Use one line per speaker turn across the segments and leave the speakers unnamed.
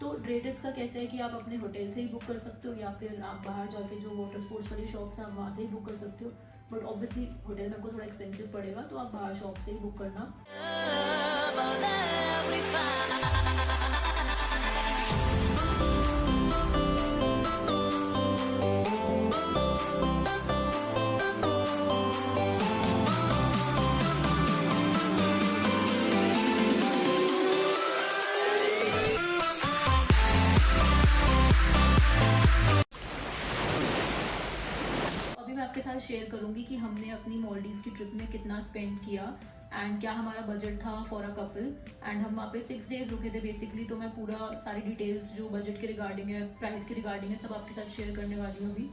तो day trips का कैसे है कि आप अपने होटल से ही बुक कर सकते हो या फिर आप बाहर जाके जो वाटर स्पोर्ट्स वाली शॉप्स हैं आप वहाँ से ही बुक कर सकते हो। बट ऑब्वियसली होटल में आपको थोड़ा एक्सपेंसिव पड़ेगा, तो आप बाहर शॉप से ही बुक करना। अभी मैं आपके साथ शेयर करूंगी कि हमने अपनी मॉलडीव्स की ट्रिप में कितना स्पेंड किया एंड क्या हमारा बजट था फॉर अ कपल। एंड हम वहाँ पे 6 डेज रुके थे बेसिकली, तो मैं पूरा सारी डिटेल्स जो बजट के रिगार्डिंग है, प्राइस के रिगार्डिंग है, सब आपके साथ शेयर करने वाली हूँ अभी।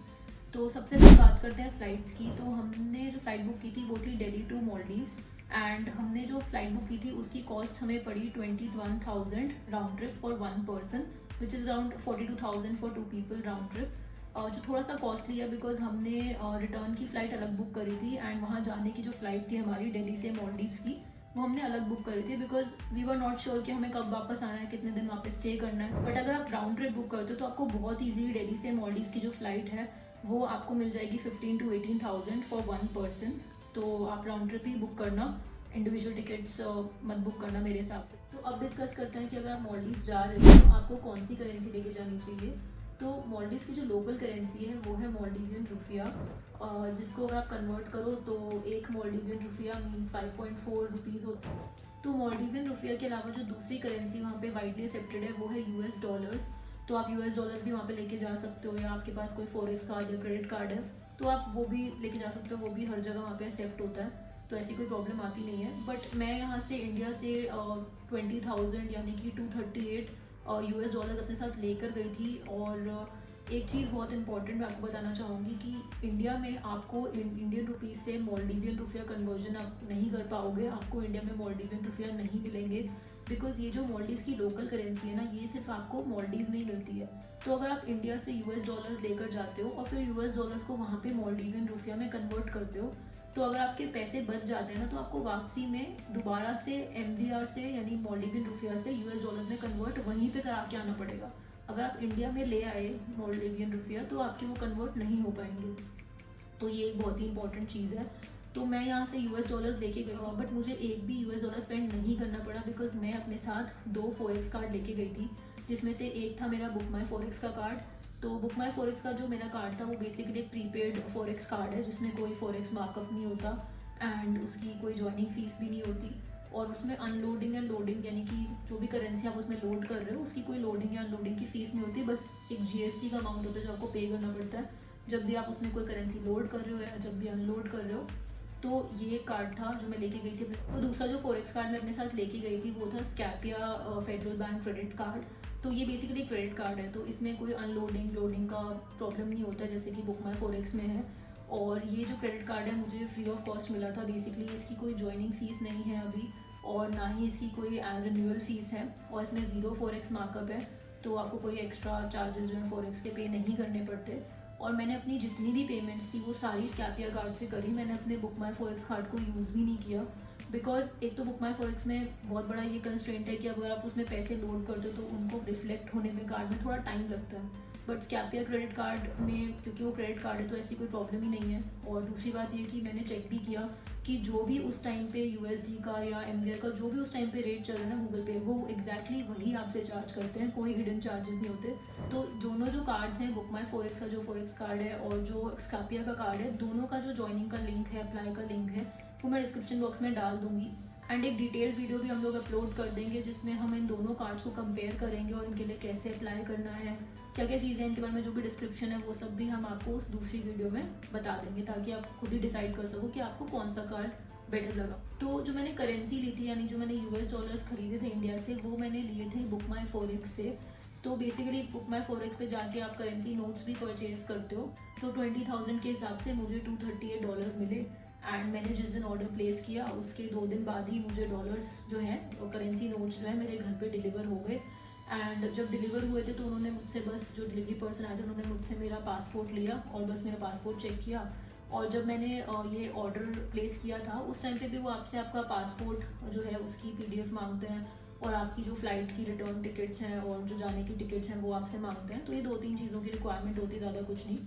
तो सबसे पहले बात करते हैं फ़्लाइट्स की। तो हमने जो फ़्लाइट बुक की थी वो थी दिल्ली टू मॉलडीव्स एंड हमने जो फ़्लाइट बुक की थी उसकी कॉस्ट हमें पड़ी 21,000 round trip for 1 person, which is around 42,000 for 2 people round trip. जो थोड़ा सा कॉस्टली है बिकॉज हमने रिटर्न की फ़्लाइट अलग बुक करी थी एंड वहाँ जाने की जो फ़्लाइट थी हमारी दिल्ली से मॉलडीव्स की वो हमने अलग बुक करी थी because we were not sure कि हमें कब वापस आना है, कितने दिन वापस स्टे करना है। बट अगर आप राउंड ट्रिप बुक करते हो तो आपको बहुत ईजी दिल्ली से मॉलडीव्स की जो फ़्लाइट है वो आपको मिल जाएगी 15 to 18,000 फॉर 1 पर्सन। तो आप राउंड ट्रिप ही बुक करना, इंडिविजुअल टिकट्स मत बुक करना मेरे हिसाब से। तो अब डिस्कस करते हैं कि अगर आप मॉलडीव्स जा रहे हो तो आपको कौन सी करेंसी लेके जानी चाहिए। तो मॉलडीव्स की जो लोकल करेंसी है वो है मॉलडीवियन रुपया, जिसको अगर आप कन्वर्ट करो तो एक मॉलडीवियन रुपया मीन्स 5.4 रुपीज़ होता है। तो मॉलडीवियन रुपया के अलावा जो दूसरी करेंसी वहाँ पे वाइडली एक्सेप्टेड है वो है यूएस डॉलर्स। तो आप यूएस डॉलर भी वहाँ पे लेके जा सकते हो, या आपके पास कोई फॉरेक्स कार्ड या क्रेडिट कार्ड है तो आप वो भी लेके जा सकते हो, वो भी हर जगह वहाँ पे एक्सेप्ट होता है, तो ऐसी कोई प्रॉब्लम आती नहीं है। बट मैं यहाँ से इंडिया से 20,000 यानी कि 238 और यूएस डॉलर्स अपने साथ लेकर गई थी। और एक चीज़ बहुत इंपॉर्टेंट मैं आपको बताना चाहूँगी कि इंडिया में आपको इंडियन रुपीज़ से मॉलडीवियन रुपया कन्वर्जन आप नहीं कर पाओगे, आपको इंडिया में मॉलडीवियन रुपया नहीं मिलेंगे बिकॉज ये जो मॉलडीव्स की लोकल करेंसी है ना ये सिर्फ आपको मॉलडीव्स में ही मिलती है। तो अगर आप इंडिया से यूएस डॉलर्स लेकर जाते हो और फिर यूएस डॉलर्स को वहाँ पे मॉलडीवियन रुपया में कन्वर्ट करते हो, तो अगर आपके पैसे बच जाते हैं ना तो आपको वापसी में दोबारा से एमवीआर से यानी मॉलडीवियन रुपया से यूएस डॉलर में कन्वर्ट वहीं पे करा के आना पड़ेगा। अगर आप इंडिया में ले आए मॉलडीवियन रुपया तो आपके वो कन्वर्ट नहीं हो पाएंगे। तो ये एक बहुत ही इंपॉर्टेंट चीज़ है। तो मैं यहाँ से यूएस डॉलर लेके गई हूँ बट मुझे एक भी यूएस डॉलर स्पेंड नहीं करना पड़ा बिकॉज मैं अपने साथ 2 फॉरेक्स कार्ड लेके गई थी, जिसमें से एक था मेरा बुक माई फॉरेक्स का कार्ड। तो बुक माई फॉरेक्स का जो मेरा कार्ड था वो बेसिकली एक प्रीपेड फॉरेक्स कार्ड है जिसमें कोई फॉरेक्स मार्कअप नहीं होता एंड उसकी कोई ज्वाइनिंग फीस भी नहीं होती, और उसमें अनलोडिंग एंड लोडिंग यानी कि जो भी करेंसी आप उसमें लोड कर रहे हो उसकी कोई लोडिंग या अनलोडिंग की फीस नहीं होती, बस एक जीएसटी का अमाउंट होता है जो आपको पे करना पड़ता है जब भी आप उसमें कोई करेंसी लोड कर रहे हो या जब भी अनलोड कर रहे हो। तो ये कार्ड था जो मैं लेके गई थी। तो दूसरा जो फॉरेक्स कार्ड मैं अपने साथ लेके गई थी वो था Scapia federal bank credit card. तो ये बेसिकली क्रेडिट कार्ड है, तो इसमें कोई अनलोडिंग लोडिंग का प्रॉब्लम नहीं होता जैसे कि बुक माई फॉरेक्स में है। और ये जो क्रेडिट कार्ड है मुझे फ्री ऑफ कॉस्ट मिला था बेसिकली, इसकी कोई ज्वाइनिंग फ़ीस नहीं है अभी और ना ही इसकी कोई रिन्यूअल फ़ीस है, और इसमें ज़ीरो फॉरेक्स मार्कअप है, तो आपको कोई एक्स्ट्रा चार्जेस जो है फॉरेक्स के पे नहीं करने पड़ते। और मैंने अपनी जितनी भी पेमेंट्स थी वो सारी स्कैपिया कार्ड से करी, मैंने अपने बुक माई फॉरेक्स कार्ड को यूज़ भी नहीं किया बिकॉज एक तो बुक माई फॉरेक्स में बहुत बड़ा ये कंस्ट्रेंट है कि अगर आप उसमें पैसे लोड करते हो तो उनको रिफ्लेक्ट होने में कार्ड में थोड़ा टाइम लगता है। बट स्कैपिया क्रेडिट कार्ड में क्योंकि वो क्रेडिट कार्ड है तो ऐसी कोई प्रॉब्लम ही नहीं है। और दूसरी बात ये कि मैंने चेक भी किया कि जो भी उस टाइम पे यूएसडी का या एमवीआर का जो भी उस टाइम पे रेट चल रहा है ना गूगल पे, वो एग्जैक्टली वही आपसे चार्ज करते हैं, कोई हिडन चार्जेस नहीं होते। तो दोनों जो कार्ड्स हैं, बुक माई फॉरेक्स का जो फॉरेक्स कार्ड है और जो स्कैपिया का कार्ड है, दोनों का जो ज्वाइनिंग का लिंक है, अप्लाई का लिंक है, वो मैं डिस्क्रिप्शन बॉक्स में डाल दूंगी। एंड एक डिटेल वीडियो भी हम लोग अपलोड कर देंगे जिसमें हम इन दोनों कार्ड्स को कंपेयर करेंगे और इनके लिए कैसे अप्लाई करना है, क्या क्या चीज़ें इनके बारे में, जो भी डिस्क्रिप्शन है वो सब भी हम आपको उस दूसरी वीडियो में बता देंगे ताकि आप खुद ही डिसाइड कर सको कि आपको कौन सा कार्ड बेटर लगा। तो जो मैंने करेंसी ली थी यानी जो मैंने यूएस डॉलर्स खरीदे थे इंडिया से, वो मैंने लिए थे बुक माई फॉरेक्स से। तो बेसिकली बुक माई फॉरेक्स पे जाके आप करेंसी नोट्स भी परचेज करते हो। तो 20,000 के हिसाब से मुझे $238 मिले एंड मैंने जिस दिन ऑर्डर प्लेस किया उसके 2 दिन बाद ही मुझे डॉलर्स जो हैं वो करेंसी नोट्स जो है मेरे घर पे डिलीवर हो गए। एंड जब डिलीवर हुए थे तो उन्होंने मुझसे बस जो डिलीवरी पर्सन आए थे उन्होंने मुझसे मेरा पासपोर्ट लिया और बस मेरा पासपोर्ट चेक किया। और जब मैंने ये ऑर्डर प्लेस किया था उस टाइम पे भी वो आपसे आपका पासपोर्ट जो है उसकी पीडीएफ मांगते हैं और आपकी जो फ़्लाइट की रिटर्न टिकट्स हैं और जो जाने की टिकट्स हैं वो आपसे मांगते हैं। तो ये 2-3 चीज़ों की रिक्वायरमेंट होती है, ज़्यादा कुछ नहीं।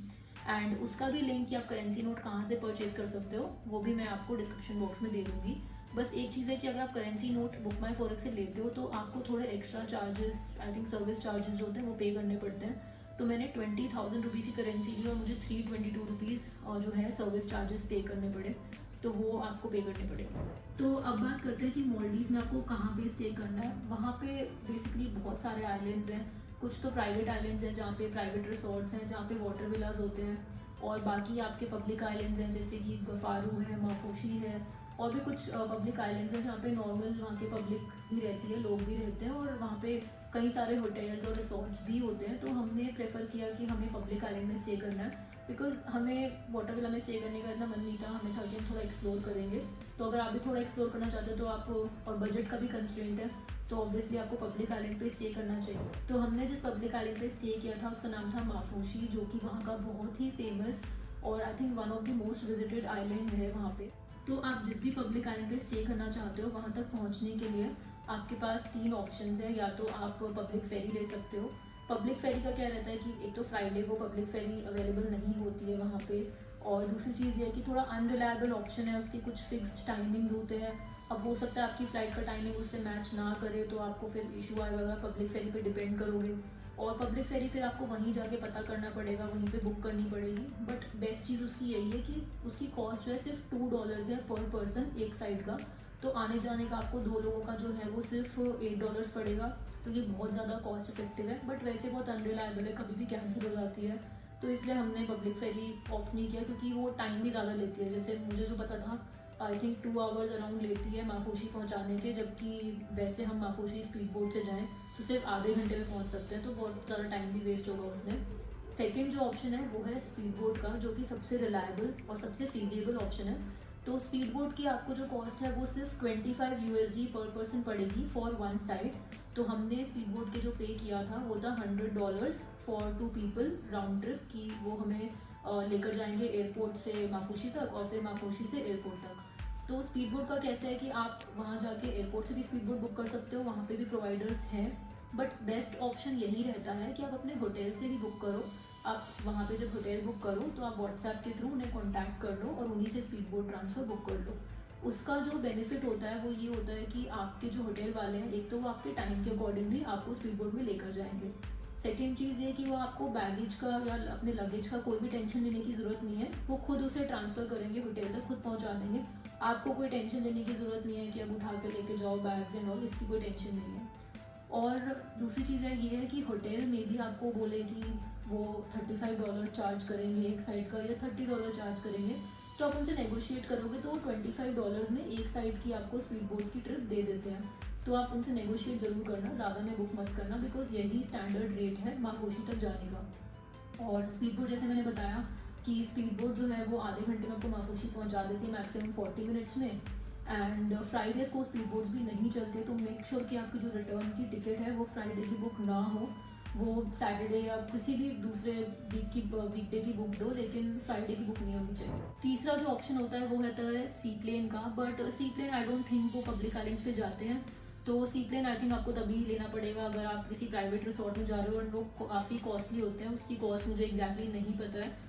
एंड उसका भी लिंक कि आप करेंसी नोट कहाँ से परचेज कर सकते हो वो भी मैं आपको डिस्क्रिप्शन बॉक्स में दे दूँगी। बस एक चीज़ है कि अगर आप करेंसी नोट बुक माई फॉरेक्स से लेते हो तो आपको थोड़े extra charges, I think service charges जो होते हैं वो पे करने पड़ते हैं। तो मैंने 20,000 रुपीज़ की करेंसी ली और मुझे 322 रुपीज़ और जो है सर्विस चार्जेस पे करने पड़े, तो वो आपको पे करने पड़ेगा। तो अब बात करते हैं कि मालदीव में आपको कहाँ पे स्टे करना है। वहाँ पे बेसिकली बहुत सारे आइलैंड्स हैं, कुछ तो प्राइवेट आइलैंड्स हैं जहाँ पे प्राइवेट रिसोर्ट्स हैं, जहाँ पे वाटर विलाज होते हैं, और बाकी आपके पब्लिक आइलैंड्स हैं जैसे कि गफारू है, माफूशी है, और भी कुछ पब्लिक आइलैंड्स हैं जहाँ पे नॉर्मल वहाँ के पब्लिक भी रहती है, लोग भी रहते हैं, और वहाँ पे कई सारे होटल्स और रिसोर्ट्स भी होते हैं। तो हमने प्रेफर किया कि हमें पब्लिक आइलैंड में स्टे करना है, बिकॉज हमें वाटर विला में स्टे करने का इतना मन नहीं था, हमें था कि हम थोड़ा एक्सप्लोर करेंगे। तो अगर आप भी थोड़ा एक्सप्लोर करना चाहते हो तो आप, और बजट का भी कंस्ट्रेंट है, तो ऑब्वियसली आपको पब्लिक आइलैंड पे स्टे करना चाहिए। तो हमने जिस पब्लिक आइलैंड पे स्टे किया था उसका नाम था माफूशी, जो कि वहाँ का बहुत ही फेमस और I think one of the most visited island है वहाँ पे। तो आप जिस भी पब्लिक आइलैंड पे स्टे करना चाहते हो वहाँ तक पहुँचने के लिए आपके पास 3 ऑप्शंस हैं। या तो आप पब्लिक फेरी ले सकते हो। पब्लिक फेरी का क्या रहता है कि एक तो फ्राइडे को पब्लिक फेरी अवेलेबल नहीं होती है वहाँ पे, और दूसरी चीज़ ये है कि थोड़ा अनरिलायबल ऑप्शन है, उसके कुछ फिक्स्ड टाइमिंग्स होते हैं। अब हो सकता है आपकी फ़्लाइट का टाइमिंग उससे मैच ना करे तो आपको फिर इशू आएगा अगर पब्लिक फेरी पे डिपेंड करोगे। और पब्लिक फेरी फिर आपको वहीं जाके पता करना पड़ेगा, वहीं पे बुक करनी पड़ेगी। बट बेस्ट चीज़ उसकी यही है कि उसकी कॉस्ट जो है सिर्फ $2 है पर पर्सन एक साइड का। तो आने जाने का आपको 2 लोगों का जो है वो सिर्फ $8 पड़ेगा। तो ये बहुत ज़्यादा कॉस्ट इफेक्टिव है, बट वैसे बहुत अनरिलायबल है, कभी भी कैंसिल हो जाती है। तो इसलिए हमने पब्लिक फेरी ऑप्ट नहीं किया, क्योंकि वो टाइम भी ज़्यादा लेती है। जैसे मुझे जो पता था, आई थिंक 2 आवर्स अराउंड लेती है माफूशी पहुंचाने के, जबकि वैसे हम माफूशी स्पीड बोट से जाएं तो सिर्फ आधे घंटे में पहुंच सकते हैं, तो बहुत ज़्यादा टाइम भी वेस्ट होगा उसमें। सेकंड जो ऑप्शन है वो है स्पीड बोट का, जो कि सबसे रिलायबल और सबसे फीजिबल ऑप्शन है। तो स्पीड बोट की आपको जो कॉस्ट है वो सिर्फ 25 USD पर पर्सन पड़ेगी फॉर वन साइड। तो हमने स्पीड बोट के जो पे किया था वो था $100 फॉर 2 पीपल राउंड ट्रिप की। वो हमें लेकर जाएंगे एयरपोर्ट से माफूशी तक और फिर माफूशी से एयरपोर्ट तक। तो स्पीड बोट का कैसा है कि आप वहाँ जाके एयरपोर्ट से भी स्पीड बोट बुक कर सकते हो, वहाँ पे भी प्रोवाइडर्स हैं। बट बेस्ट ऑप्शन यही रहता है कि आप अपने होटल से ही बुक करो। आप वहाँ पे जब होटल बुक करो तो आप व्हाट्सएप के थ्रू उन्हें कॉन्टैक्ट कर लो और उन्हीं से स्पीड बोट ट्रांसफ़र बुक कर लो। उसका जो बेनिफिट होता है वो ये होता है कि आपके जो होटल वाले हैं, एक तो वो आपके टाइम के अकॉर्डिंगली आपको स्पीड बोट में लेकर जाएंगे। सेकेंड चीज़ ये कि वो आपको बैगेज का या अपने लगेज का कोई भी टेंशन लेने की ज़रूरत नहीं है। वो खुद उसे ट्रांसफ़र करेंगे होटल तक, खुद पहुँचा देंगे। आपको कोई टेंशन लेने की ज़रूरत नहीं है कि अब उठा के लेके जाओ बैग्स एंड ऑल, इसकी कोई टेंशन नहीं है। और दूसरी चीज़ है ये है कि होटल में भी आपको बोले कि वो $35 चार्ज करेंगे एक साइड का या $30 चार्ज करेंगे, तो आप उनसे नेगोशिएट करोगे तो वो $25 में एक साइड की आपको स्पीड बोट की ट्रिप दे देते हैं। तो आप उनसे नेगोशिएट ज़रूर करना, ज़्यादा में बुक मत करना, बिकॉज यही स्टैंडर्ड रेट है माफूशी तक जाने का। और स्पीड बोट जैसे मैंने बताया कि स्पीड बोट जो है वो आधे घंटे में आपको माफूशी पहुंचा देती है, मैक्सिमम 40 मिनट्स में। एंड फ्राइडेज़ को स्पीड बोट्स भी नहीं चलते, तो मेक श्योर कि आपकी जो रिटर्न की टिकट है वो फ्राइडे की बुक ना हो, वो सैटरडे या किसी भी दूसरे वीकडे की बुक दो, लेकिन फ्राइडे की बुक नहीं होनी चाहिए। तीसरा जो ऑप्शन होता है वो होता है सी प्लेन का, but seaplane I don't think वो पब्लिक आइलैंड्स पे जाते हैं। तो सी प्लेन आई थिंक आपको तभी लेना पड़ेगा अगर आप किसी प्राइवेट रिसोर्ट में जा रहे हो, और वो काफ़ी कॉस्टली होते हैं। उसकी कॉस्ट मुझे एग्जैक्टली नहीं पता है,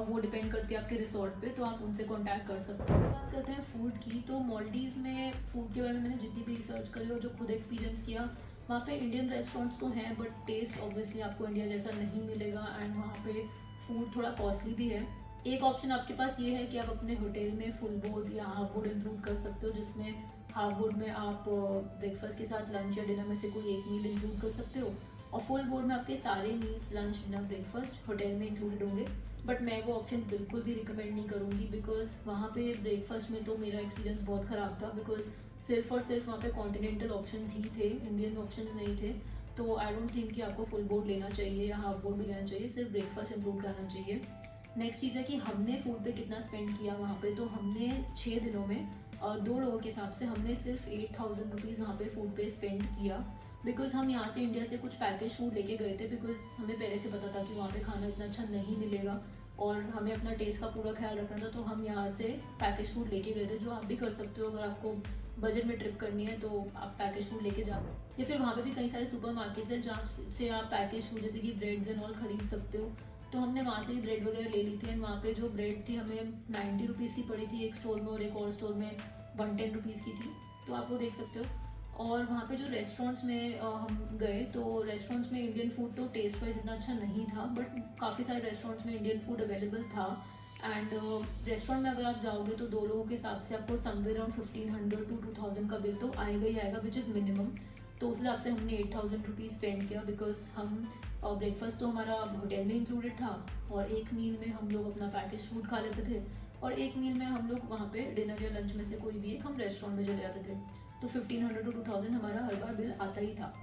वो डिपेंड करती है आपके रिसोर्ट पे, तो आप उनसे कांटेक्ट कर सकते हो। बात करते हैं फूड की, तो मालदीव में फूड के बारे में मैंने जितनी भी रिसर्च करी और जो खुद एक्सपीरियंस किया, वहाँ पे इंडियन रेस्टोरेंट्स तो हैं, बट टेस्ट ऑब्वियसली आपको इंडिया जैसा नहीं मिलेगा। एंड वहाँ पे फूड थोड़ा कॉस्टली भी है। एक ऑप्शन आपके पास ये है कि आप अपने होटल में फुल बोर्ड या हाफ बोर्ड इंक्लूड कर सकते हो, जिसमें हाफ बोर्ड में आप ब्रेकफास्ट के साथ लंच या डिनर में से कोई एक मील इंक्लूड कर सकते हो, और फुल बोर्ड में आपके सारे meals lunch dinner breakfast hotel में इंक्लूडेड होंगे। बट मैं वो ऑप्शन बिल्कुल भी रिकमेंड नहीं करूँगी, बिकॉज वहाँ पे ब्रेकफास्ट में तो मेरा एक्सपीरियंस बहुत ख़राब था, बिकॉज सिर्फ और सिर्फ वहाँ पे कॉन्टिनेंटल ऑप्शंस ही थे, इंडियन ऑप्शंस नहीं थे। तो आई डोंट थिंक कि आपको फुल बोर्ड लेना चाहिए या हाफ बोर्ड भी लेना चाहिए, सिर्फ ब्रेकफास्ट इंक्लूड करना चाहिए। नेक्स्ट चीज़ है कि हमने फूड पे कितना स्पेंड किया वहाँ पे, तो हमने 6 दिनों में 2 लोगों के हिसाब से हमने सिर्फ 8,000 रुपीज़ वहाँ पे फूड पे स्पेंड किया। बिकॉज हम यहाँ से इंडिया से कुछ पैकेज फूड लेके गए थे, बिकॉज हमें पहले से पता था कि वहाँ पे खाना इतना अच्छा नहीं मिलेगा और हमें अपना टेस्ट का पूरा ख्याल रखना था। तो हम यहाँ से पैकेज फूड लेके गए थे, जो आप भी कर सकते हो अगर आपको बजट में ट्रिप करनी है तो आप पैकेज फूड लेके जा सकते हो। या फिर वहाँ पे भी कई सारे सुपर मार्केट्स हैं जहाँ से आप पैकेज फूड जैसे कि ब्रेड्स एंड ऑल खरीद सकते हो। तो हमने वहाँ से ही ब्रेड वगैरह ले ली थी एंड वहाँ पे जो ब्रेड थी हमें 90 रुपीज़ की पड़ी थी एक स्टोर में, और एक और स्टोर में 110 रुपीज़ की थी, तो आप वो देख सकते हो। और वहाँ पे जो रेस्टोरेंट्स में हम गए तो रेस्टोरेंट्स में इंडियन फूड तो टेस्ट वाइज इतना अच्छा नहीं था, बट काफ़ी सारे रेस्टोरेंट्स में इंडियन फूड अवेलेबल था। एंड रेस्टोरेंट में अगर आप जाओगे तो 2 लोगों के हिसाब से आपको समवेयर अराउंड 1500 to 2000 का बिल तो आएगा ही आएगा, विच इज़ मिनिमम। तो उस हिसाब से हमने 8000 रुपीज़ स्पेंड किया, बिकॉज हम ब्रेकफास्ट तो हमारा होटल में इंक्लूडेड था, और एक मील में हम लोग अपना पैकेज फूड खा लेते थे, और एक मील में हम लोग वहाँ पे डिनर या लंच में से कोई भी एक हम रेस्टोरेंट में चले जाते थे। तो 1500 to 2000 हमारा हर बार बिल आता ही था।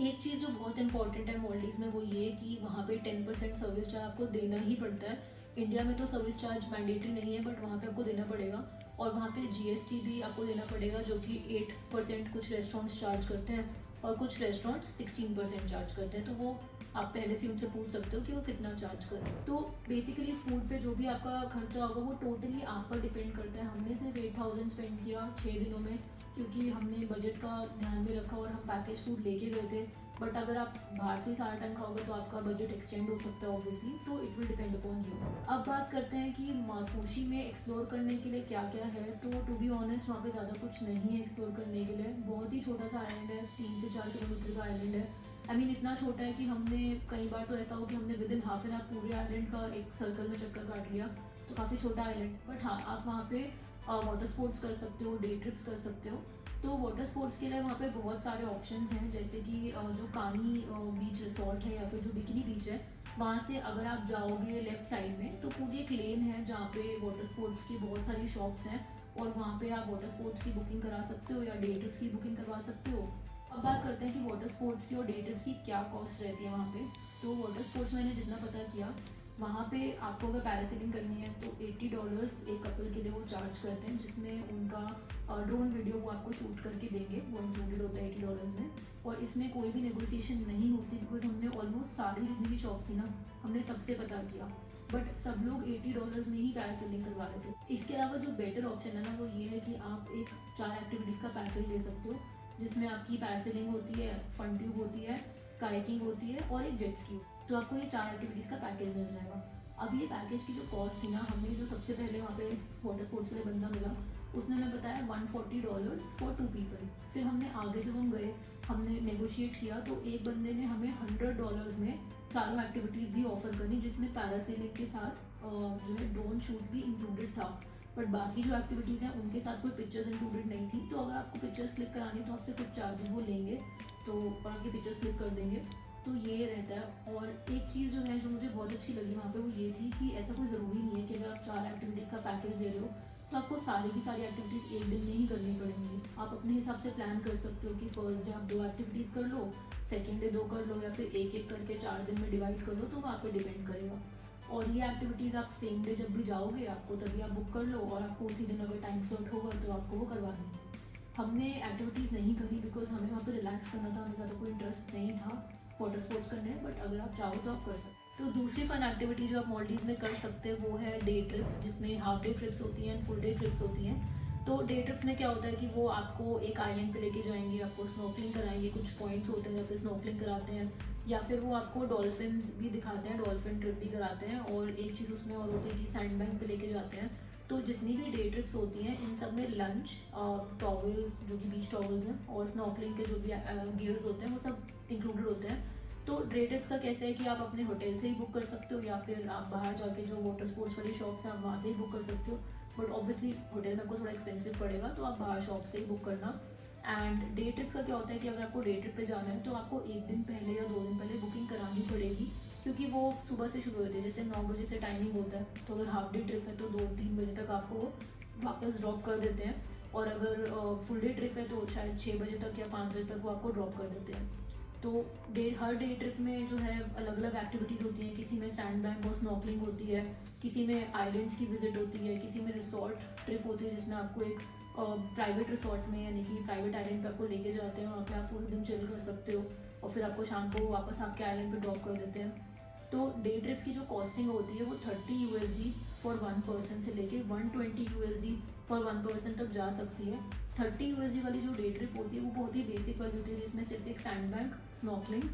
एक चीज़ जो बहुत इंपॉर्टेंट है मॉलडीव्स में वो ये कि वहाँ पे 10% सर्विस चार्ज आपको देना ही पड़ता है। इंडिया में तो सर्विस चार्ज मैंडेटरी नहीं है, बट वहाँ पे आपको देना पड़ेगा, और वहाँ पे जीएसटी भी आपको देना पड़ेगा, जो कि 8% कुछ रेस्टोरेंट्स चार्ज करते हैं और कुछ रेस्टोरेंट्स 16% चार्ज करते हैं। तो वो आप पहले से उनसे पूछ सकते हो कि वो कितना चार्ज कर रहे हैं। तो बेसिकली फूड पे जो भी आपका खर्चा होगा वो टोटली आप पर डिपेंड करता है। हमने सिर्फ 8000 स्पेंड किया 6 दिनों में, क्योंकि हमने बजट का ध्यान में रखा और हम पैकेज फूड लेके गए थे। बट अगर आप बाहर से सारा टाइम खाओगे तो आपका बजट एक्सटेंड हो सकता है ऑब्वियसली, तो it will depend upon you. अब बात करते हैं कि माफूशी में एक्सप्लोर करने के लिए क्या क्या है। तो टू बी ऑनेस्ट वहाँ पे ज़्यादा कुछ नहीं है एक्सप्लोर करने के लिए। बहुत ही छोटा सा आइलैंड है, 3 से 4 किलोमीटर का आइलैंड है। आई मीन इतना छोटा है कि हमने कई बार तो ऐसा हो कि हमने with in half an hour पूरे आइलैंड का एक सर्कल में चक्कर काट लिया। तो काफ़ी छोटा आइलैंड, बट हाँ आप वहाँ पे वाटर स्पोर्ट्स कर सकते हो, डे ट्रिप्स कर सकते हो। तो वाटर स्पोर्ट्स के लिए वहाँ पे बहुत सारे ऑप्शंस हैं, जैसे कि जो कानी बीच रिसोर्ट है या फिर जो बिकिनी बीच है, वहाँ से अगर आप जाओगे लेफ्ट साइड में तो पूरी एक लेन है जहाँ पे वाटर स्पोर्ट्स की बहुत सारी शॉप्स हैं, और वहाँ पे आप वाटर स्पोर्ट्स की बुकिंग करा सकते हो या डे ट्रिप्स की बुकिंग करवा सकते हो। अब बात करते हैं कि वाटर स्पोर्ट्स की और डे ट्रिप्स की क्या कॉस्ट रहती है वहाँ पे। तो वाटर स्पोर्ट्स मैंने जितना पता किया, वहाँ पे आपको अगर पैरासेलिंग करनी है तो $80 एक कपल के लिए वो चार्ज करते हैं, जिसमें उनका ड्रोन वीडियो वो आपको शूट करके देंगे, वो इंक्लूडेड होता है $80 में। और इसमें कोई भी नेगोशिएशन नहीं होती, बिकॉज हमने ऑलमोस्ट सारी जितनी भी शॉप थी ना हमने सबसे पता किया, बट सब लोग $80 में ही पैरासेलिंग करवा रहे थे। इसके अलावा जो बेटर ऑप्शन है ना वो ये है कि आप एक 4 एक्टिविटीज़ का पैकेज ले सकते हो, जिसमें आपकी पैरासेलिंग होती है, फन ट्यूब होती है, कायाकिंग होती है और एक जेट स्की। तो आपको ये 4 एक्टिविटीज़ का पैकेज मिल जाएगा। अब ये पैकेज की जो कॉस्ट थी ना, हमें जो सबसे पहले वहाँ पे वाटर स्पोर्ट्स के लिए बंदा मिला उसने हमें बताया $140 फॉर 2 पीपल। फिर हमने आगे जब हम गए हमने नेगोशिएट किया तो एक बंदे ने हमें $100 में चारों एक्टिविटीज़ भी ऑफर करी, जिसमें पैरासेलिंग के साथ जो है ड्रोन शूट भी इंक्लूडेड था। बट बाकी जो एक्टिविटीज़ हैं उनके साथ कोई पिक्चर्स इंक्लूडेड नहीं थी। तो अगर आपको पिक्चर्स क्लिक करानी तो आपसे कुछ चार्जेस वो लेंगे, तो और आपकी पिक्चर्स क्लिक कर देंगे। तो ये रहता है। और एक चीज़ जो है जो मुझे बहुत अच्छी लगी वहाँ पे वो ये थी कि ऐसा कोई ज़रूरी नहीं है कि अगर आप 4 एक्टिविटीज़ का पैकेज दे रहे हो तो आपको सारी की सारी एक्टिविटीज़ एक दिन में ही करनी पड़ेंगी। आप अपने हिसाब से प्लान कर सकते हो कि फर्स्ट डे आप 2 एक्टिविटीज़ कर लो, सेकेंड डे 2 कर लो, या फिर एक एक करके 4 दिन में डिवाइड कर लो, तो वो आप पे डिपेंड करेगा। और ये एक्टिविटीज़ आप सेम डे जब भी जाओगे आपको तभी आप बुक कर लो, और आपको उसी दिन अगर टाइम स्लॉट होगा तो आपको वो करवा देंगे। हमने एक्टिविटीज़ नहीं करी बिकॉज हमें वहाँ पे रिलैक्स करना था, हमें ज़्यादा कोई इंटरेस्ट नहीं था वाटर स्पोर्ट्स करने में। बट अगर आप चाहो तो आप कर सकते हो। तो दूसरी फन एक्टिविटी जो आप मॉलडीव में कर सकते हैं वो है डे ट्रिप्स, जिसमें हाफ डे ट्रिप्स होती हैं, फुल डे ट्रिप्स होती हैं। तो डे ट्रिप्स में क्या होता है कि वो आपको एक आइलैंड पे लेके जाएंगे, आपको स्नॉकलिंग कराएंगे, कुछ पॉइंट्स होते हैं जहाँ पे स्नॉकलिंग कराते हैं, या फिर वो आपको डॉल्फिन्स भी दिखाते हैं, डॉल्फिन ट्रिप भी कराते हैं। और एक चीज़ उसमें और होती है कि सैंड बैंक पे लेके जाते हैं। तो जितनी भी डे ट्रिप्स होती हैं इन सब में लंच, टॉवल्स जो कि बीच टॉवल्स हैं, और स्नॉकलिंग के जो भी गियर्स होते हैं वो सब इंक्लूडेड होते हैं। तो डे ट्रिप्स का कैसे है कि आप अपने होटल से ही बुक कर सकते हो, या फिर आप बाहर जाके जो वाटर स्पोर्ट्स वाली शॉप्स हैं आप वहाँ से ही बुक कर सकते हो। बट ऑब्वियसली होटल में आपको थोड़ा एक्सपेंसिव पड़ेगा, तो आप बाहर शॉप से ही बुक करना। एंड डे ट्रिप्स का क्या होता है कि अगर आपको डे ट्रिप पे जाना है तो आपको एक दिन पहले या 2 दिन पहले बुकिंग करानी पड़ेगी, क्योंकि वो सुबह से शुरू होती है। जैसे 9 बजे से टाइमिंग होता है, तो अगर हाफ डे ट्रिप है तो 2-3 बजे तक आपको वापस ड्रॉप कर देते हैं, और अगर फुल डे ट्रिप है तो शायद 6 बजे तक या 5 बजे तक वो आपको ड्रॉप कर देते हैं। तो हर डे ट्रिप में जो है अलग अलग एक्टिविटीज़ होती हैं। किसी में सैंड बैंक और स्नॉकलिंग होती है, किसी में आइलैंड्स की विजिट होती है, किसी में रिसोर्ट ट्रिप होती है जिसमें आपको एक प्राइवेट रिसोर्ट में यानी कि प्राइवेट आइलैंड पे आपको लेके जाते हैं, वहाँ पे आप पूरे दिन चिल कर सकते हो, और फिर आपको शाम को वापस आपके आइलैंड पे ड्रॉप कर देते हैं। तो डे ट्रिप्स की जो कॉस्टिंग होती है वो 30 USD फॉर 1 पर्सन से लेके 120 USD फॉर 1 पर्सन तक जा सकती है। 30 USD वाली जो डे ट्रिप होती है वो बहुत ही बेसिक वाली होती है, जिसमें सिर्फ एक सैंड बैंक, स्नॉर्कलिंग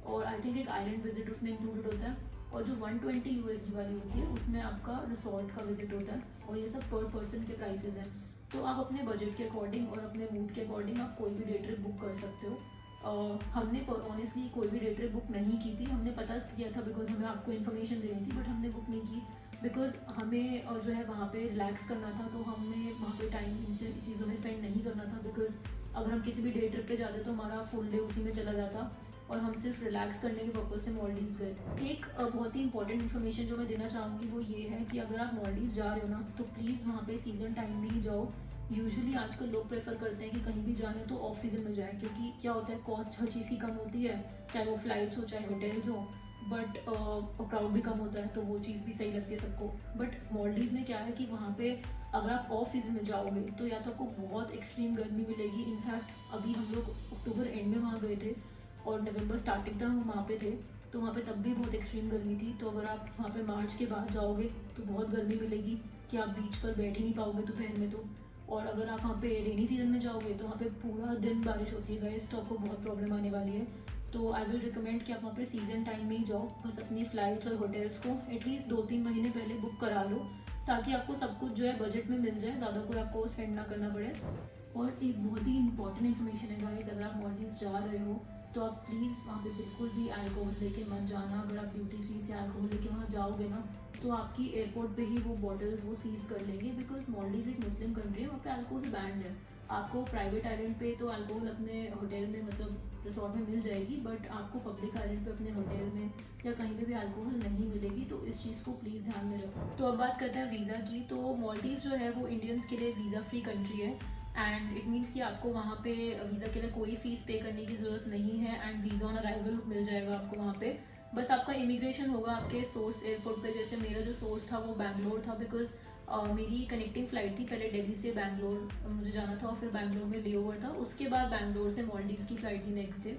और आई थिंक एक आइलैंड विजिट उसमें इंक्लूडेड होता है। और जो 120 USD वाली होती है उसमें आपका रिसोर्ट का विजिट होता है, और ये सब पर पर्सन के प्राइसेस हैं। तो आप अपने बजट के अकॉर्डिंग और अपने मूड के अकॉर्डिंग आप कोई भी डे ट्रिप बुक कर सकते हो। हमने ऑनेस्टली कोई भी डे ट्रिप बुक नहीं की थी, हमने पता किया था बिकॉज हमें आपको इन्फॉर्मेशन देनी थी, बट हमने बुक नहीं की बिकॉज हमें जो है वहाँ पे रिलैक्स करना था। तो हमें वहाँ पे टाइम इन चीज़ों में स्पेंड नहीं करना था, बिकॉज अगर हम किसी भी डे ट्रिप पे जाते तो हमारा फुल डे उसी में चला जाता, और हम सिर्फ रिलैक्स करने के पर्पज़ से मॉलडीव्स गए। एक बहुत ही इंपॉर्टेंट इन्फॉर्मेशन जो मैं देना चाहूँगी वो ये है कि अगर आप मॉलडीव्स जा रहे हो ना तो प्लीज़ वहाँ पे सीज़न टाइम में ही जाओ। यूजुअली आजकल लोग प्रेफर करते हैं कि कहीं भी जाने तो ऑफ सीजन में जाए, क्योंकि क्या होता है कॉस्ट हर चीज़ की कम होती है, चाहे वो फ्लाइट्स हो चाहे होटल्स हो, बट क्राउड भी कम होता है, तो वो चीज़ भी सही लगती है सबको। बट मॉलडीव्स में क्या है कि वहाँ पे अगर आप ऑफ सीजन में जाओगे तो या तो आपको बहुत एक्सट्रीम गर्मी मिलेगी। इनफैक्ट अभी हम लोग अक्टूबर एंड में वहाँ गए थे और नवंबर स्टार्टिंग तक हम वहाँ पे थे, तो वहाँ पे तब भी बहुत एक्सट्रीम गर्मी थी। तो अगर आप वहाँ पे मार्च के बाद जाओगे तो बहुत गर्मी मिलेगी कि आप बीच पर बैठ ही नहीं पाओगे दोपहर में। तो और अगर आप वहाँ पे रेनी सीजन में जाओगे तो वहाँ पे पूरा दिन बारिश होती है गाइस, तो आपको बहुत प्रॉब्लम आने वाली है। तो आई विल रिकमेंड कि आप वहाँ पे सीजन टाइम में ही जाओ। बस अपनी फ़्लाइट्स और होटल्स को एटलीस्ट 2-3 महीने पहले बुक करा लो, ताकि आपको सब कुछ जो है बजट में मिल जाए, ज़्यादा कोई आपको स्पेंड ना करना पड़े। और एक बहुत ही इंपॉर्टेंट इन्फॉर्मेशन है गाइस, अगर आप मॉलडीव्स जा रहे हो तो आप प्लीज़ वहाँ पे बिल्कुल भी अल्कोहल लेके मत जाना। अगर आप ड्यूटी फ्री से अल्कोहल लेके वहाँ जाओगे ना तो आपकी एयरपोर्ट पे ही वो बॉटल्स वो सीज कर लेंगे, बिकॉज मॉलडीव्स एक मुस्लिम कंट्री है, वहाँ पे अल्कोहल बैंड है। आपको प्राइवेट आइलैंड पे तो अल्कोहल अपने होटल में मतलब रिसोर्ट में मिल जाएगी, बट आपको पब्लिक आइलैंड पे अपने होटल में या कहीं पे भी अल्कोहल नहीं मिलेगी। तो इस चीज़ को प्लीज़ ध्यान में रखो। तो अब बात करते हैं वीज़ा की। तो मॉलडीव्स जो है वो इंडियंस के लिए वीज़ा फ्री कंट्री है, एंड इट मीन्स कि आपको वहाँ पे वीज़ा के लिए कोई फ़ीस पे करने की ज़रूरत नहीं है, एंड वीज़ा ऑन अराइवल मिल जाएगा आपको वहाँ पे। बस आपका इमिग्रेशन होगा आपके सोर्स एयरपोर्ट पे। जैसे मेरा जो सोर्स था वो बैंगलोर था, बिकॉज मेरी कनेक्टिंग फ़्लाइट थी, पहले दिल्ली से बैंगलोर मुझे जाना था और फिर बैंगलोर में लेओवर था, उसके बाद बैंगलोर से मॉलडीव्स की फ़्लाइट थी नेक्स्ट डे।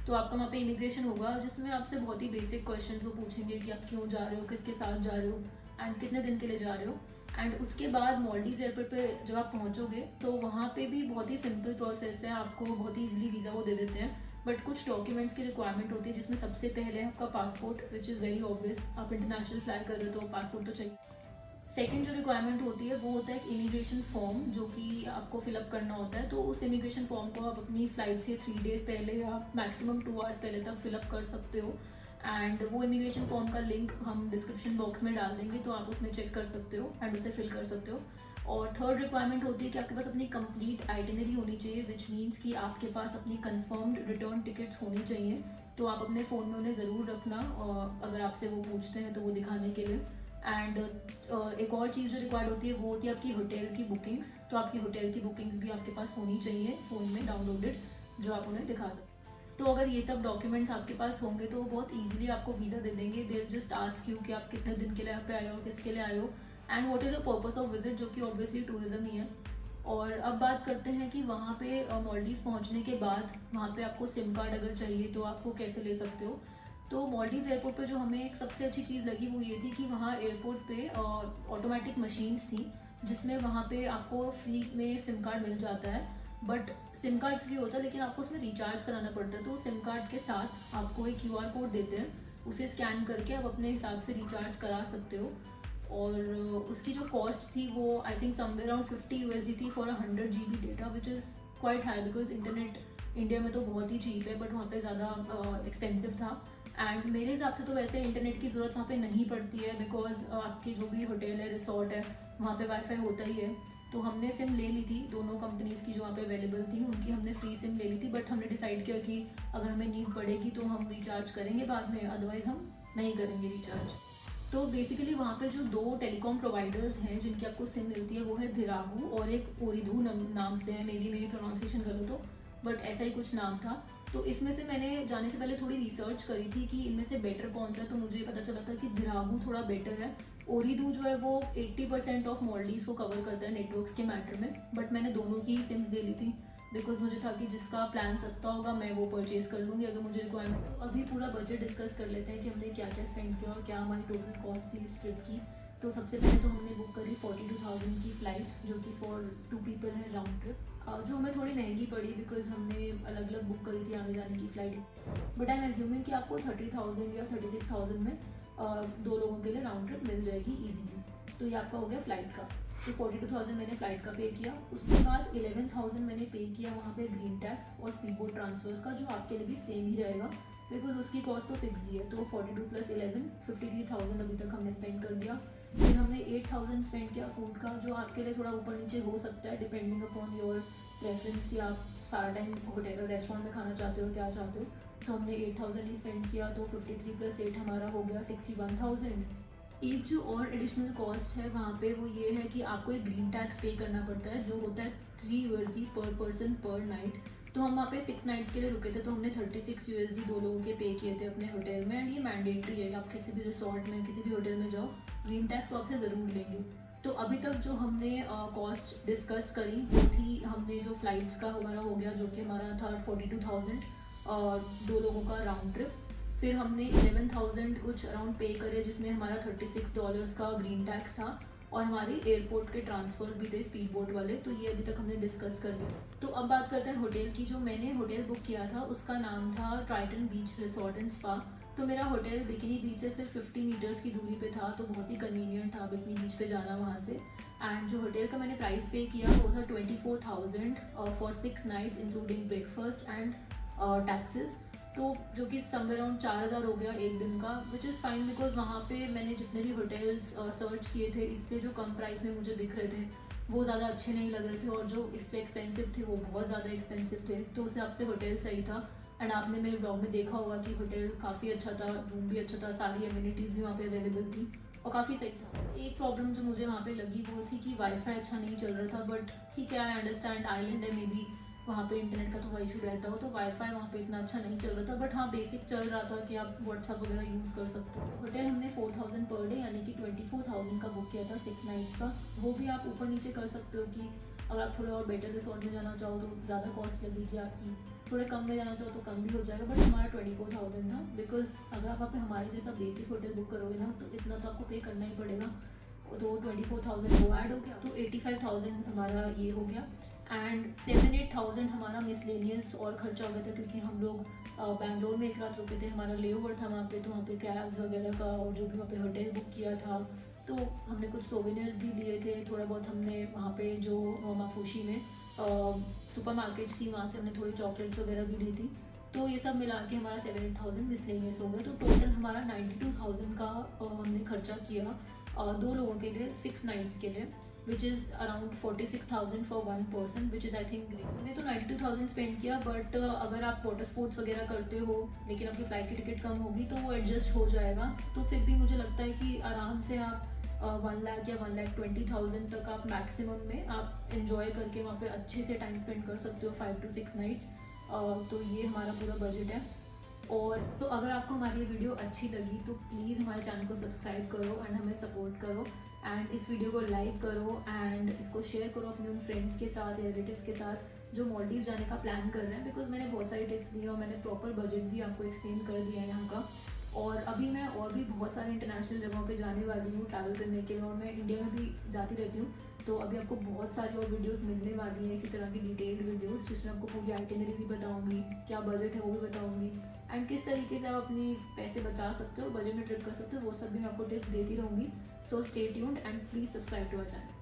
तो आपका वहाँ पे इमिग्रेशन होगा, जिसमें आपसे बहुत ही बेसिक क्वेश्चन वो पूछेंगे कि आप क्यों जा रहे हो, किसके साथ जा रहे हो, एंड कितने दिन के लिए जा रहे हो। एंड उसके बाद मॉलडीव्स एयरपोर्ट पे जब आप पहुँचोगे तो वहाँ पे भी बहुत ही सिंपल प्रोसेस है, आपको बहुत ही ईजिली वीज़ा वो दे देते हैं। बट कुछ डॉक्यूमेंट्स की रिक्वायरमेंट होती है, जिसमें सबसे पहले है आपका passport, which is very obvious, आप इंटरनेशनल फ्लाई कर रहे हो तो पासपोर्ट तो चाहिए। सेकंड जो रिक्वायरमेंट होती है वो होता है एक इमिग्रेशन फॉर्म, जो कि आपको फिलअप करना होता है। तो उस इमिग्रेशन फॉर्म को आप अपनी फ़्लाइट से 3 डेज़ पहले या मैक्सिमम 2 आवर्स पहले तक फिलअप कर सकते हो, एंड वो इमिग्रेशन फॉर्म का लिंक हम डिस्क्रिप्शन बॉक्स में डाल देंगे, तो आप उसमें चेक कर सकते हो एंड उसे फिल कर सकते हो। और थर्ड रिक्वायरमेंट होती है कि आपके पास अपनी कंप्लीट आइटिनरी होनी चाहिए, विच मीन्स कि आपके पास अपनी कंफर्म्ड रिटर्न टिकट्स होनी चाहिए। तो आप अपने फ़ोन में उन्हें ज़रूर रखना, अगर आपसे वो पूछते हैं तो वो दिखाने के लिए। एंड एक और चीज़ जो रिक्वायर्ड होती है वो होती है आपकी होटल की बुकिंग्स। तो आपकी होटल की बुकिंग्स भी आपके पास होनी चाहिए फ़ोन में डाउनलोडेड, जो आप उन्हें दिखा सकते हैं। तो अगर ये सब डॉक्यूमेंट्स आपके पास होंगे तो वो बहुत ईजिली आपको वीज़ा दे देंगे। दे जस्ट आस्क यू कि आप कितने दिन के लिए यहाँ पे आए हो, किसके लिए आए हो, and what is the purpose of visit, जो कि ऑब्वियसली टूरिज्म ही है। और अब बात करते हैं कि वहाँ पे मॉलडीव्स पहुँचने के बाद वहाँ पे आपको सिम कार्ड अगर चाहिए तो आप वो कैसे ले सकते हो। तो मॉलडीव्स एयरपोर्ट पे जो हमें एक सबसे अच्छी चीज़ लगी वो ये थी कि वहाँ एयरपोर्ट पे ऑटोमेटिक मशीन्स थी, जिसमें वहाँ पे आपको फ्री में सिम कार्ड मिल जाता है। बट सिम कार्ड फ्री होता है लेकिन आपको उसमें रिचार्ज कराना पड़ता है। तो सिम कार्ड के साथ आपको एक QR कोड देते हैं, उसे स्कैन करके आप अपने हिसाब से रिचार्ज करा सकते हो। और उसकी जो कॉस्ट थी वो I think somewhere around 50 USD थी for 100 GB data, which is quite high, because internet India में तो बहुत ही चीप है, बट वहाँ पे ज़्यादा एक्सपेंसिव था। एंड मेरे हिसाब से तो वैसे इंटरनेट की ज़रूरत वहाँ पे नहीं पड़ती है, बिकॉज आपकी जो भी होटल है, रिसोर्ट है, वहाँ पे वाईफाई होता ही है। तो हमने सिम ले ली थी, दोनों कंपनीज़ की जो वहाँ पे अवेलेबल थी उनकी हमने फ्री सिम ले ली थी। बट हमने डिसाइड किया कि अगर हमें नीड पड़ेगी तो हम रिचार्ज करेंगे बाद में, अदरवाइज़ हम नहीं करेंगे रिचार्ज। तो बेसिकली वहाँ पे जो 2 टेलीकॉम प्रोवाइडर्स हैं जिनकी आपको सिम मिलती है वो है धिरागू और एक ओरिधू नाम से है, मेरी प्रोनाउंसिएशन करो तो, बट ऐसा ही कुछ नाम था। तो इसमें से मैंने जाने से पहले थोड़ी रिसर्च करी थी कि इनमें से बेटर कौन सा है, तो मुझे पता चला था कि धिरागू थोड़ा बेटर है। ओरिधू जो है वो 80% ऑफ मॉलडीव्स को कवर करता है नेटवर्क्स के मैटर में, बट मैंने दोनों की सिम्स ले ली थी बिकॉज मुझे था कि जिसका प्लान सस्ता होगा मैं वो परचेज़ कर लूँगी अगर मुझे रिक्वायरमेंट। अभी पूरा बजट डिस्कस कर लेते हैं कि हमने क्या क्या स्पेंड किया और क्या हमारी टोटल कॉस्ट थी इस ट्रिप की। तो सबसे पहले तो हमने बुक करी 42,000 की फ़्लाइट, जो कि फॉर 2 पीपल है राउंड ट्रिप, जो हमें थोड़ी महंगी पड़ी बिकॉज हमने अलग अलग बुक करी थी आने जाने की flight. But I am assuming कि आपको 30,000 या 36,000 में 2 लोगों के लिए राउंड ट्रिप मिल जाएगी ईजीली। तो ये आपका हो गया फ़्लाइट का। तो 42,000 मैंने फ़्लाइट का पे किया। उसके बाद 11,000 मैंने पे किया वहाँ पे ग्रीन टैक्स और स्पीड बोट ट्रांसफर्स का, जो आपके लिए भी सेम ही रहेगा बिकॉज उसकी कॉस्ट तो फिक्स ही है। तो 42 + 11 53,000 अभी तक हमने स्पेंड कर दिया। फिर हमने 8,000 स्पेंड किया फूड का, जो आपके लिए थोड़ा ऊपर नीचे हो सकता है डिपेंडिंग अपॉन योर प्रेफरेंस कि आप सारा टाइम होटल रेस्टोरेंट में खाना चाहते हो क्या चाहते हो। तो हमने 8,000 ही स्पेंड किया। तो 53 + 8 हमारा हो गया 61,000। एक जो और एडिशनल कॉस्ट है वहाँ पे वो ये है कि आपको एक ग्रीन टैक्स पे करना पड़ता है, जो होता है $3 पर पर्सन पर नाइट। तो हम वहाँ पे 6 नाइट्स के लिए रुके थे, तो हमने $36 2 लोगों के पे किए थे अपने होटल में। एंड ये मैंडेटरी है कि आप किसी भी रिसोर्ट में किसी भी होटल में जाओ ग्रीन टैक्स वो आपसे ज़रूर लेंगे। तो अभी तक जो हमने कॉस्ट डिस्कस करी वो थी, हमने जो फ़्लाइट्स का हमारा हो गया जो कि हमारा था 42,000 और 2 लोगों का राउंड ट्रिप। फिर हमने 11,000 कुछ अराउंड पे करे, जिसमें हमारा $36 का ग्रीन टैक्स था और हमारे एयरपोर्ट के ट्रांसफर्स भी थे स्पीड बोट वाले। तो ये अभी तक हमने डिस्कस कर लिया। तो अब बात करते हैं होटल की। जो मैंने होटल बुक किया था उसका नाम था Triton beach resort and spa. तो मेरा होटल बिकिनी बीच से सिर्फ 50 मीटर्स की दूरी पे था, तो बहुत ही कन्वीनियंट था बिकिनी बीच पे जाना वहाँ से। एंड जो होटल का मैंने प्राइस पे किया वो था 24,000 for 6 nights including breakfast and taxes. तो जो कि समवेयर अराउंड 4,000 हो गया एक दिन का, विच इज़ फाइन बिकॉज वहाँ पे मैंने जितने भी होटल्स सर्च किए थे इससे जो कम प्राइस में मुझे दिख रहे थे वो ज़्यादा अच्छे नहीं लग रहे थे, और जो इससे एक्सपेंसिव थे वो बहुत ज़्यादा एक्सपेंसिव थे। तो उस हिसाब से होटल सही था। एंड आपने मेरे ब्लॉग में देखा होगा कि होटल काफ़ी अच्छा था, रूम भी अच्छा था, सारी एमिनिटीज़ भी वहाँ पे अवेलेबल थी और काफ़ी सही था। एक प्रॉब्लम जो मुझे वहाँ पे लगी वो थी कि वाईफाई अच्छा नहीं चल रहा था, बट ठीक है आई अंडरस्टैंड आइलैंड है, मे बी वहाँ पे इंटरनेट का थोड़ा इशू रहता हो, तो वाईफाई वहाँ पे इतना अच्छा नहीं चल रहा था। बट हाँ बेसिक चल रहा था कि आप व्हाट्सअप वगैरह यूज़ कर सकते हो। होटल हमने 4,000 पर डे यानी कि 24,000 का बुक किया था 6 नाइट्स का। वो भी आप ऊपर नीचे कर सकते हो कि अगर आप थोड़े और बेटर रिसोर्ट में जाना चाहो तो ज़्यादा कॉस्ट लगेगी आपकी, थोड़े कम में जाना चाहो तो कम भी हो जाएगा। बट हमारा 24,000 था बिकॉज अगर आप हमारे जैसा बेसिक होटल बुक करोगे ना तो इतना तो आपको पे करना ही पड़ेगा। तो 24,000 वो ऐड हो गया, तो 85,000 हमारा ये हो गया। एंड 7-8,000 हमारा मिसलेनियस और खर्चा हो गया था, क्योंकि हम लोग बैंगलोर में एक रात रुके थे, हमारा ले ओवर था वहाँ पे, तो वहाँ पे कैब्स वगैरह का और जो भी वहाँ पे होटल बुक किया था, तो हमने कुछ सोवेनियर्स भी लिए थे। थोड़ा बहुत हमने वहाँ पे जो माफूशी में सुपर मार्केट्स थी वहाँ से हमने थोड़ी चॉकलेट्स वगैरह भी ली थी। तो ये सब मिला के हमारा 7-8,000 मिसलेनियस हो गया। तो टोटल हमारा 92,000 का हमने खर्चा किया 2 लोगों के लिए 6 नाइट्स के लिए, which is around 46,000 for 1 person, which is I think great. मैंने तो 92,000 स्पेंड किया, बट अगर आप वाटर स्पोर्ट्स वगैरह करते हो लेकिन आपकी फ़्लाइट की टिकट कम होगी तो वो एडजस्ट हो जाएगा। तो फिर भी मुझे लगता है कि आराम से आप 1 लाख या 1,20,000 तक आप मैक्सिमम में आप इन्जॉय करके वहाँ पे अच्छे से टाइम स्पेंड कर सकते हो 5 to 6 नाइट्स। तो ये हमारा पूरा बजट है। और तो अगर आपको हमारी ये वीडियो अच्छी लगी तो प्लीज़ हमारे चैनल को सब्सक्राइब करो एंड हमें सपोर्ट करो, एंड इस वीडियो को लाइक करो एंड इसको शेयर करो अपने उन फ्रेंड्स के साथ या रिलेटिव्स के साथ जो मालदीव जाने का प्लान कर रहे हैं। बिकॉज मैंने बहुत सारी टिप्स दी और मैंने प्रॉपर बजट भी आपको एक्सप्लेन कर दिया है यहाँ का। और अभी मैं और भी बहुत सारे इंटरनेशनल जगहों पे जाने वाली हूँ ट्रैवल करने के लिए, और मैं इंडिया में भी जाती रहती हूँ। तो अभी आपको बहुत सारी और वीडियोस मिलने वाली हैं इसी तरह की डिटेल्ड वीडियोस, जिसमें आपको पूरी आइटिनरी भी बताऊंगी, क्या बजट है वो भी बताऊंगी, एंड किस तरीके से आप अपनी पैसे बचा सकते हो, बजट में ट्रिप कर सकते हो, वो सब भी मैं आपको टिप्स देती रहूँगी। So stay tuned and please subscribe to our channel.